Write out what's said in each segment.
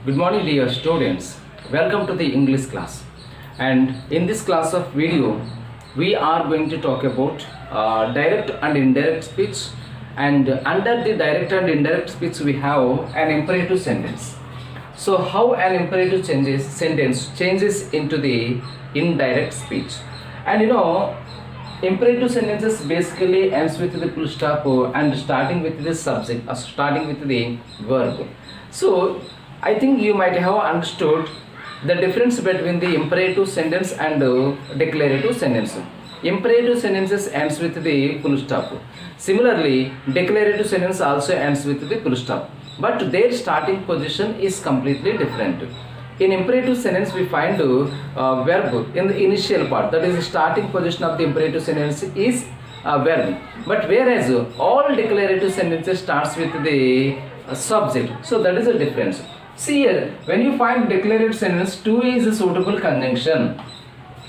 Good morning dear students. Welcome to the English class. And in this class of video, we are going to talk about direct and indirect speech. And under the direct and indirect speech, we have an imperative sentence. So how an imperative sentence changes into the indirect speech. And imperative sentences basically ends with the full stop and starting with the subject, starting with the verb. So I think you might have understood the difference between the imperative sentence and declarative sentence. Imperative sentences ends with the full stop. Similarly, declarative sentence also ends with the full stop. But their starting position is completely different. In imperative sentence, we find verb in the initial part. That is, the starting position of the imperative sentence is verb. But whereas all declarative sentences starts with the subject. So that is the difference. See here, when you find declarative sentence, to is a suitable conjunction.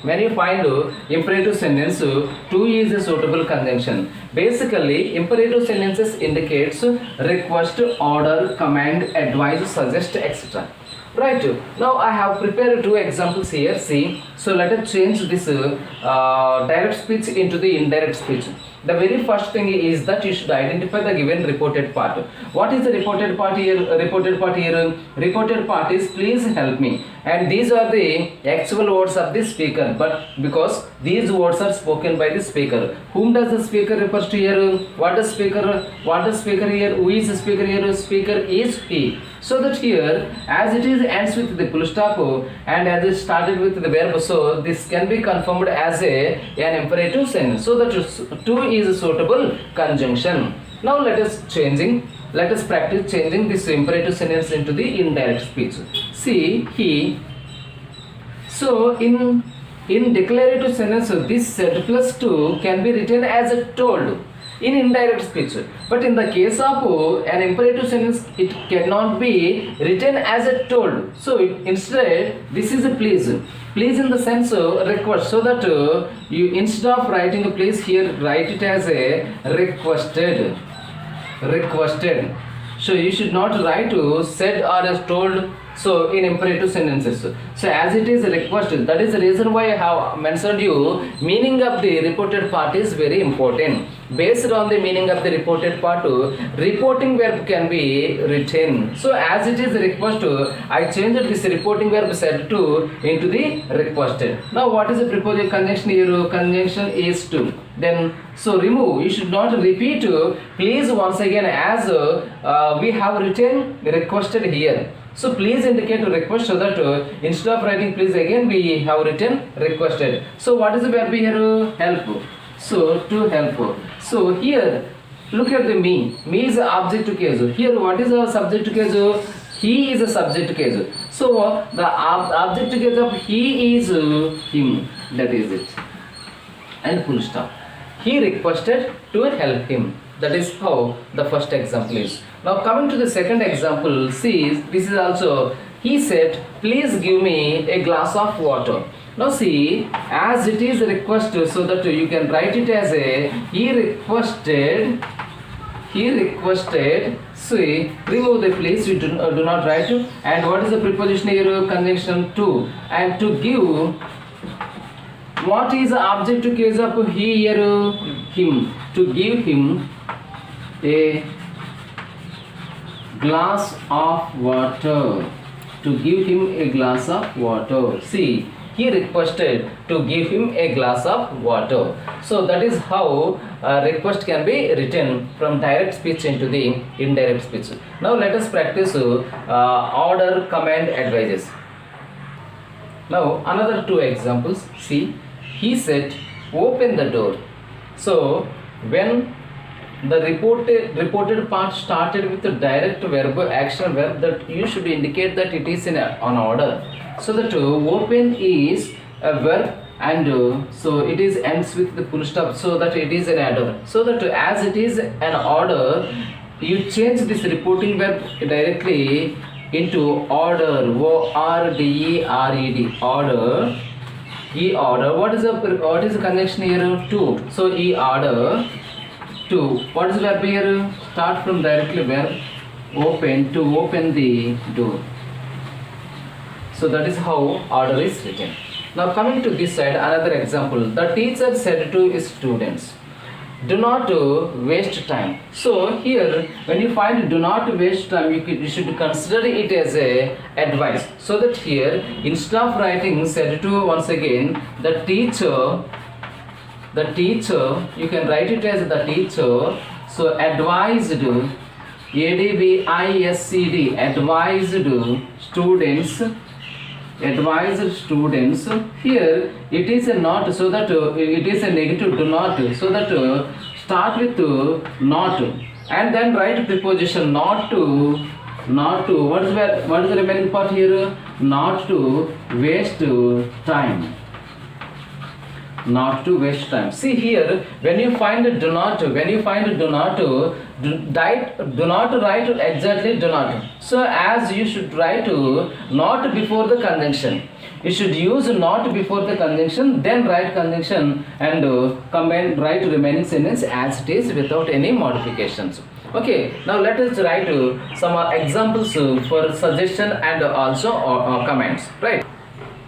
When you find imperative sentence, to is a suitable conjunction. Basically, imperative sentences indicates request, order, command, advise, suggest, etc. Right, now I have prepared two examples here. See, so let us change this direct speech into the indirect speech. The very first thing is that you should identify the given reported part. What is the reported part here? Reported part is please help me. And these are the actual words of the speaker. But because these words are spoken by the speaker, whom does the speaker refers to here? What does speaker here? Who is the speaker here? Speaker is he. So that here, as it is ends with the full stop and as it started with the verb, so this can be confirmed as an imperative sentence. So that to is a suitable conjunction. Now let us practice changing this imperative sentence into the indirect speech. See he. So in declarative sentence, this said plus to can be written as a told in indirect speech. But in the case of an imperative sentence, it cannot be written as a told. So instead, this is a please. Please in the sense of request. So that you instead of writing a please here, write it as a requested. So you should not write said or as told. So in imperative sentences, so as it is requested, that is the reason why I have mentioned you meaning of the reported part is very important. Based on the meaning of the reported part, reporting verb can be written. So as it is request, I changed this reporting verb said to into the requested. Now what is the preposition conjunction here? Conjunction is to. Then so remove. You should not repeat please once again as we have written requested here. So please indicate request so that instead of writing please again we have written requested. So what is the verb here? Help. So to help. So here look at the me. Me is the object case. Here what is the subject case? He is a subject case. So the object case of he is him. That is it. And full stop. He requested to help him. That is how the first example is. Now coming to the second example, see, this is also, he said, please give me a glass of water. Now see, as it is a request, so that you can write it as a, he requested, see, remove the please, you do not write it. And what is the preposition here? Conjunction to. And to give, what is the object case of he here? Him. To give him a glass of water. To give him a glass of water. See, he requested to give him a glass of water. So that is how request can be written from direct speech into the indirect speech. Now let us practice order, command, advices. Now another two examples. See, he said open the door. So when the reported part started with the direct verb, action verb, that you should indicate that it is in on order. So that open is a verb and so it is ends with the full stop, so that it is an order. So that as it is an order, you change this reporting verb directly into order. O-R-D-E-R-E-D. Order. E-order. What is the conjunction here? To. So E-order. To. What is the verb here? Start from directly verb open, to open the door. So that is how order is written. Now coming to this side, another example. The teacher said to his students, do not waste time. So here when you find do not waste time, you should consider it as a advice. So that here instead of writing said to, once again the teacher, you can write it as the teacher. So advised, ADVISCD, advised students. Here it is a not, so that it is a negative do not, so that start with not and then write preposition not to. What is the remaining part here? Not to waste time. Not to waste time. See here, when you find do not, do not write exactly do not. So as you should write not before the conjunction. You should use not before the conjunction, then write conjunction and write remaining sentence as it is without any modifications. Okay, now let us write some examples for suggestion and also comments. Right.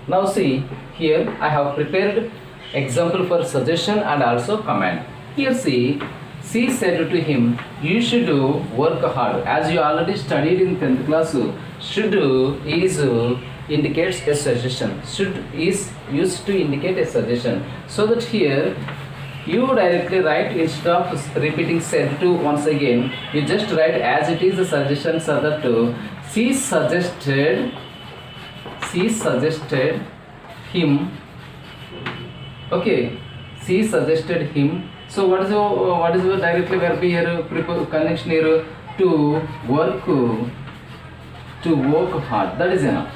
Now see here, I have prepared example for suggestion and also comment. Here see, she said to him, you should work hard. As you already studied in 10th class, should is indicates a suggestion. Should is used to indicate a suggestion. So that here you directly write, instead of repeating said to once again, you just write as it is a suggestion. So that she suggested him. Okay, she suggested him. So what is the directly verb here, conjunction here? To work hard. That is enough.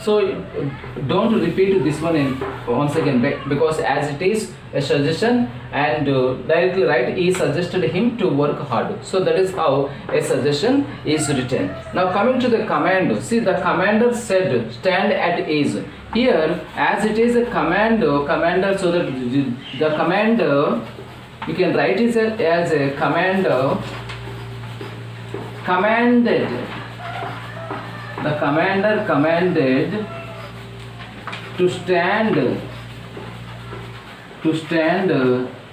So don't repeat this one once again, because as it is a suggestion, and directly write he suggested him to work hard. So that is how a suggestion is written. Now coming to the command, see the commander said stand at ease. Here as it is a commander, so that the commander, you can write it as a commander commanded. The commander commanded to stand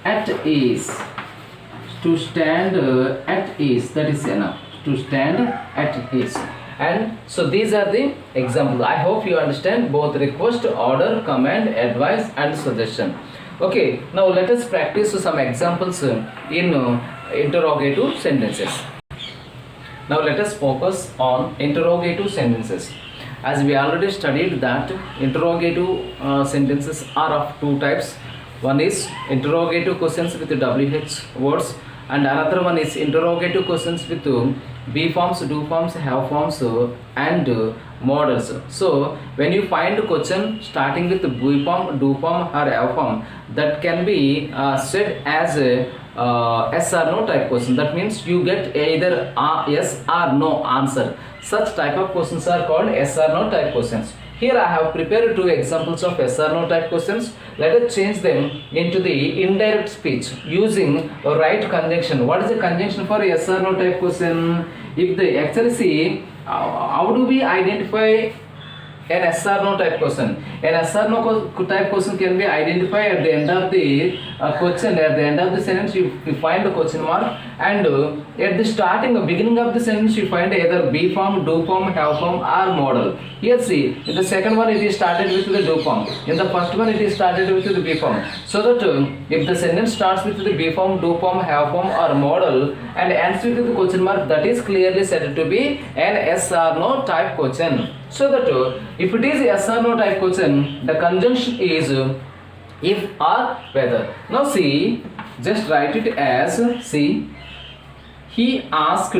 at ease. To stand at ease, that is enough. To stand at ease. And so these are the examples. I hope you understand both request, order, command, advice and suggestion. Okay, now let us practice some examples in interrogative sentences. Now let us focus on interrogative sentences. As we already studied that interrogative sentences are of two types. One is interrogative questions with WH words, and another one is interrogative questions with be forms, do forms, have forms and models. So when you find a question starting with be form, do form or have form, that can be said as a yes or no type question. That means you get either yes or no answer. Such type of questions are called yes or no type questions. Here I have prepared two examples of yes or no type questions. Let us change them into the indirect speech using a right conjunction. What is the conjunction for yes or no type question? If they actually see, how do we identify an yes or no type question? An yes or no type question can be identified at the end of the question. At the end of the sentence you find the question mark, and at the starting or beginning of the sentence you find either be form, do form, have form or model. Here see, in the second one it is started with the do form. In the first one it is started with the be form. So that if the sentence starts with the be form, do form, have form or model and ends with the question mark, that is clearly said to be an yes or no type question. So that if it is yes or no type question, the conjunction is if or whether. Now see, just write it as, see, he asked.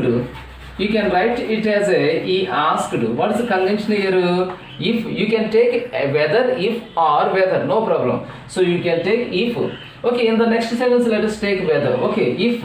You can write it as a he asked. What is the conjunction here? If you can take whether, if or whether, no problem. So you can take if. Okay, in the next sentence let us take whether. Okay, if.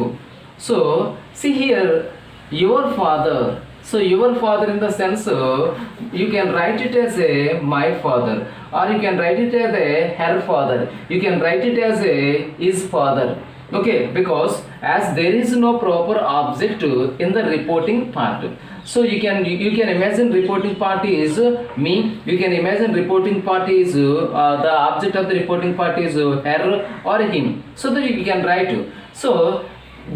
So see here, your father. So your father, in the sense you can write it as a my father, or you can write it as a her father. You can write it as a his father. Okay, because as there is no proper object in the reporting part, So you can imagine reporting party is me. You can imagine reporting party is the object of the reporting party is her or him. So that you can write. So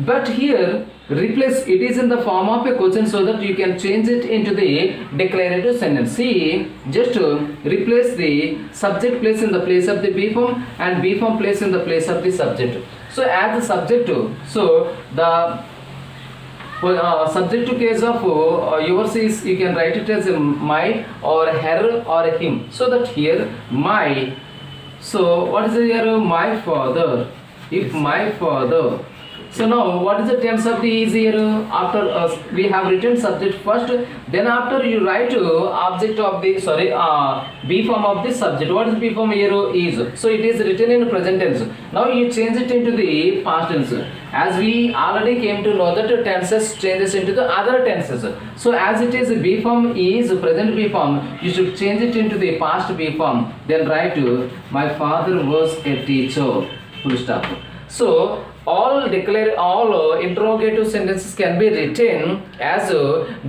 but here replace it is in the form of a question, so that you can change it into the declarative sentence. See, just replace the subject place in the place of the be form and be form place in the place of the subject. So as the subject, so the subject to case of yours is, you can write it as my or her or him. So that here my, so what is here? My father. If my father. So now what is the tense of the is here? After we have written subject first, then after you write object of the be form of the subject. What is be form here? Is. So it is written in present tense. Now you change it into the past tense. As we already came to know that tenses changes into the other tenses. So as it is be form is present be form, you should change it into the past be form. Then write my father was a teacher. Full stop. So all interrogative sentences can be written as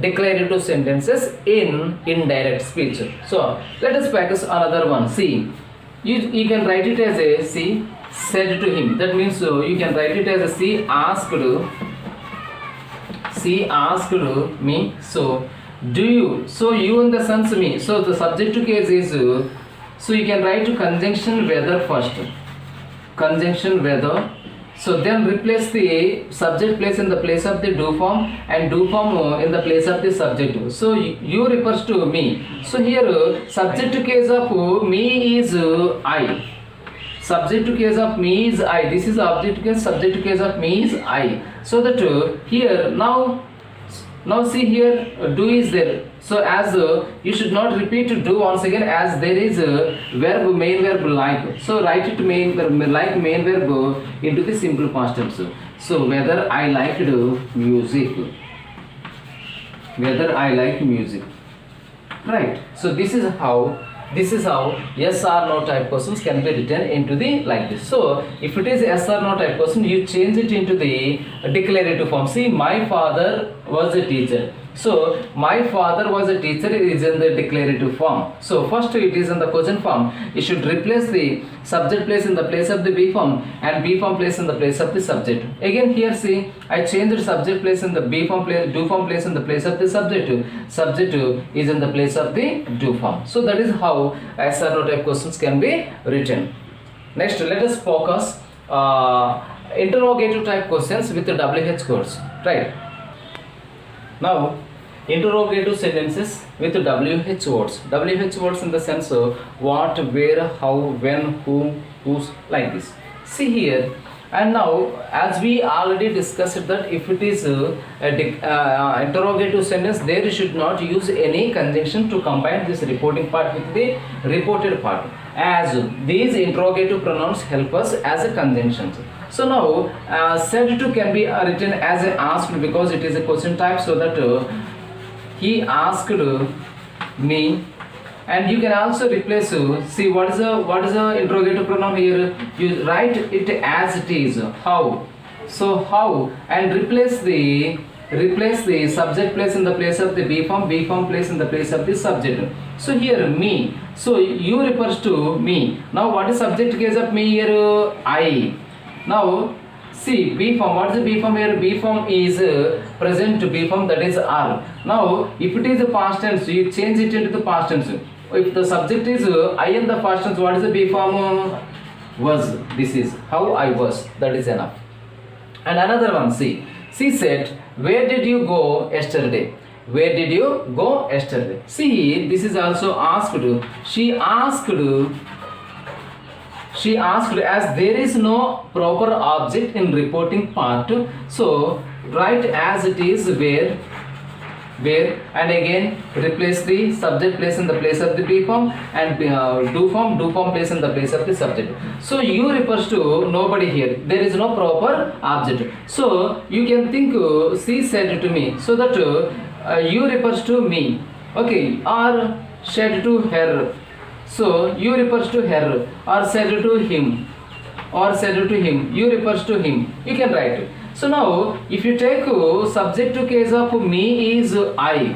declarative sentences in indirect speech. So let us practice another one. See, you can write it as a see said to him. That means you can write it as a she asked me. So do you? So you in the sense me. So the subject to case is so you can write conjunction whether first. Conjunction whether. So then replace the subject place in the place of the do form and do form in the place of the subject. So you refers to me. So here subject to case of me is I. Subject to case of me is I. This is object to case. Subject to case of me is I. So that here now see here do is there. So as you should not repeat do once again, as there is a verb main verb like. So write it main verb like main verb into the simple past tense. So whether I liked music. Whether I like music. Right. So this is how yes or no type questions can be written into the like this. So if it is yes or no type question, you change it into the declarative form. See, my father was a teacher. So my father was a teacher is in the declarative form. So first it is in the question form. You should replace the subject place in the place of the be form and be form place in the place of the subject. Again here see, I changed subject place in the be form place, do form place in the place of the subject. Subject is in the place of the do form. So that is how yes or no type questions can be written. Next let us focus interrogative type questions with the WH words. Right. Now interrogative sentences with WH words. WH words in the sense of what, where, how, when, whom, whose, like this. See here, and now as we already discussed that if it is interrogative sentence, there you should not use any conjunction to combine this reporting part with the reported part, as these interrogative pronouns help us as a conjunction. So now said to can be written as a asked because it is a question type, so that he asked me. And you can also replace see what is the interrogative pronoun here. You write it as it is how. So how, and replace the subject place in the place of the be form place in the place of the subject. So here me, so you refers to me. Now what is subject case of me here? I. Now see be form. What is the be form here? Be form is present be form, that is are. Now if it is a past tense, you change it into the past tense. If the subject is I in the past tense, what is the be form? Was. This is how I was. That is enough. And another one, see. She said, where did you go yesterday? Where did you go yesterday? See, this is also asked. She asked, as there is no proper object in reporting part. So write as it is where, and again replace the subject place in the place of the be form and do form place in the place of the subject. So you refers to nobody here. There is no proper object. So you can think she said to me. So that you refers to me. Okay, or said to her. So you refers to her, or said to him, or said to him. You refers to him. You can write. So now if you take subject to case of me is I,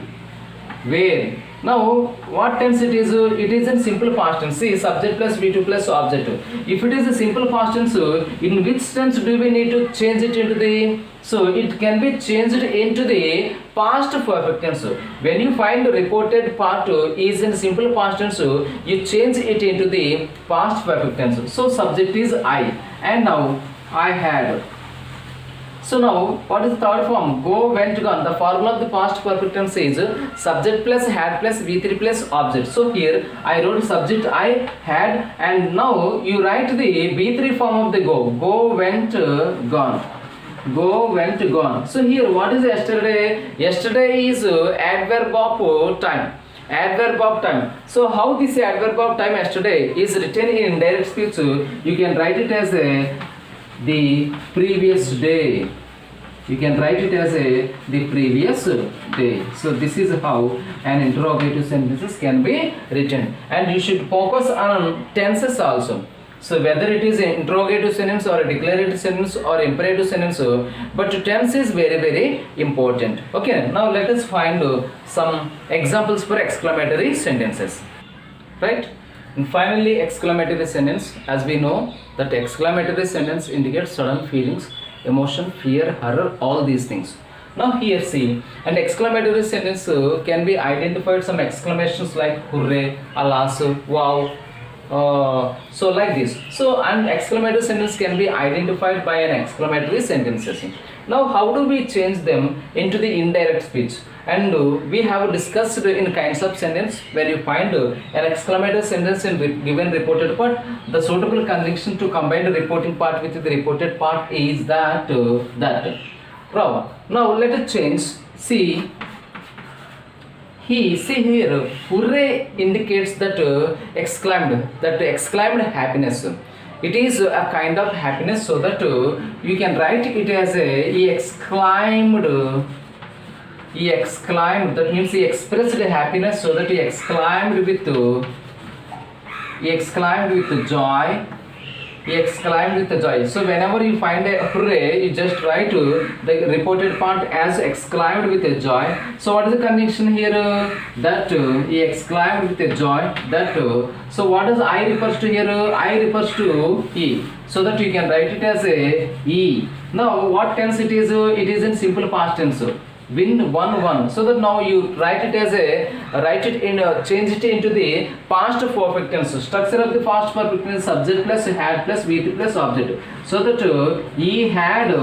where now what tense it is? It is in simple past tense. See, subject plus V2 plus object. If it is a simple past tense, in which tense do we need to change it into the? So it can be changed into the past perfect tense. When you find the reported part is in simple past tense, you change it into the past perfect tense. So subject is I, and now I had. So now, what is the third form? Go, went, gone. The formula of the past perfect tense is subject plus had plus V3 plus object. So here I wrote subject I had, and now you write the V3 form of the go. Go, went, gone. Go, went, gone. So here what is yesterday? Yesterday is adverb of time. Adverb of time. So how this adverb of time yesterday is written in indirect speech? You can write it as the previous day. You can write it as the previous day. So this is how an interrogative sentences can be written, and you should focus on tenses also. So whether it is an interrogative sentence or a declarative sentence or imperative sentence, but tense is very important. Okay, now let us find some examples for exclamatory sentences, right? And finally, exclamatory sentence. As we know that exclamatory sentence indicates sudden feelings, emotion, fear, horror, all these things. Now here see, an exclamatory sentence can be identified some exclamations like hooray, alas, wow, so like this. So an exclamatory sentence can be identified by an exclamatory sentences. Now how do we change them into the indirect speech? And we have discussed in kinds of sentence where you find an exclamatory sentence in given reported part. The suitable conjunction to combine the reporting part with the reported part is that. Now let us change. See here, hooray indicates that exclaimed happiness. It is a kind of happiness, so that you can write it as he exclaimed. That means he expressed happiness, so that he exclaimed with joy. He exclaimed with joy. So whenever you find a hooray, you just write the reported part as exclaimed with a joy. So what is the conjunction here? That he exclaimed with a joy. That so what does I refers to here? I refers to he. So that you can write it as a he. Now what tense it is? It is in simple past tense. Win, won. So that now you write it as change it into the past perfect tense. Structure of the past perfect tense: subject plus had plus V3 plus object. So that he had,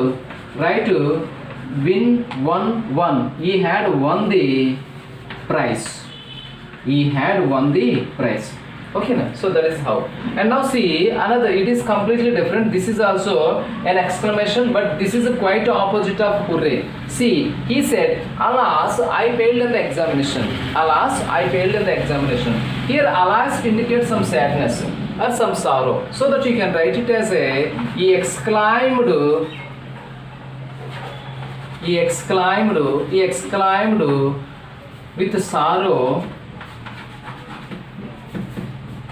win, won. He had won the prize. He had won the prize. Okay, now so that is how. And now see another, it is completely different. This is also an exclamation, but this is quite opposite of hooray. See, he said, alas, I failed in the examination. Alas, I failed in the examination. Here alas indicates some sadness or some sorrow, so that you can write it as he exclaimed with sorrow.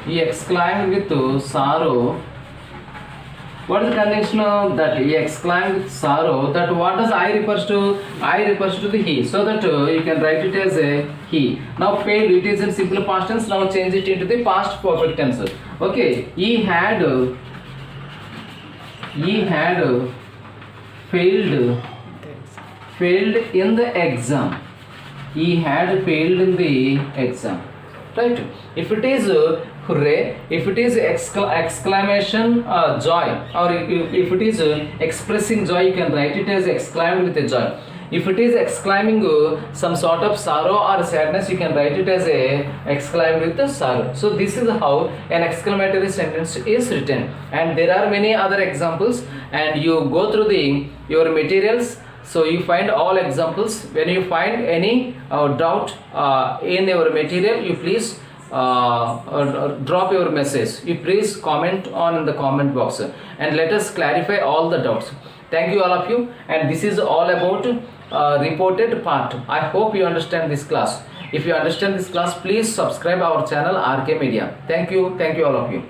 He exclaimed with sorrow. What is the conjunction of that? He exclaimed with sorrow. That what does I refers to? I refers to the he. So that you can write it as a he. Now failed, it is in simple past tense. Now change it into the past perfect tense. Okay. He had failed in the exam. He had failed in the exam. Right? If it is hooray, if it is exclamation joy, or if it is expressing joy, you can write it as exclaimed with a joy. If it is exclaiming some sort of sorrow or sadness, you can write it as exclaimed with the sorrow. So this is how an exclamatory sentence is written, and there are many other examples, and you go through your materials. So you find all examples. When you find any doubt in your material, you please drop your message. You please comment on the comment box, and let us clarify all the doubts. Thank you all of you, and this is all about reported part. I hope you understand this class. If you understand this class, please subscribe our channel RK Media. Thank you all of you.